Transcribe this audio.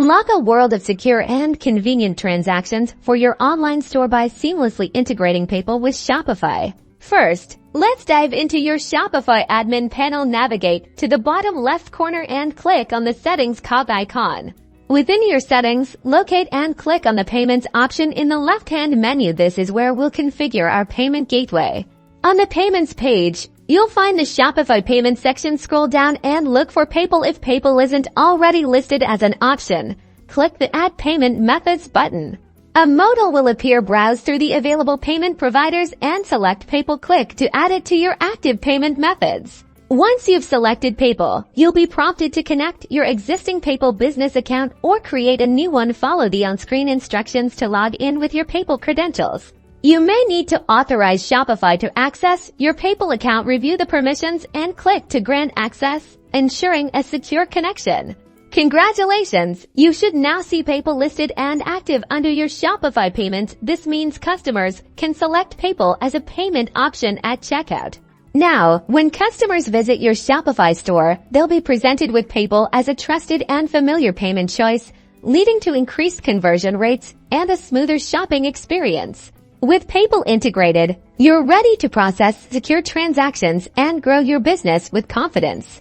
Unlock a world of secure and convenient transactions for your online store by seamlessly integrating PayPal with Shopify. First, let's dive into your Shopify admin panel. Navigate to the bottom left corner and click on the Settings cog icon. Within your settings, locate and click on the Payments option in the left-hand menu. This is where we'll configure our payment gateway. On the Payments page, you'll find the Shopify Payments section. Scroll down and look for PayPal. If PayPal isn't already listed as an option, click the Add Payment Methods button. A modal will appear. Browse through the available payment providers and select PayPal. Click to add it to your active payment methods. Once you've selected PayPal, you'll be prompted to connect your existing PayPal business account or create a new one. Follow the on-screen instructions to log in with your PayPal credentials. You may need to authorize Shopify to access your PayPal account. Review the permissions and click to grant access, ensuring a secure connection. Congratulations! You should now see PayPal listed and active under your Shopify payments. This means customers can select PayPal as a payment option at checkout. Now, when customers visit your Shopify store, they'll be presented with PayPal as a trusted and familiar payment choice, leading to increased conversion rates and a smoother shopping experience. With PayPal integrated, you're ready to process secure transactions and grow your business with confidence.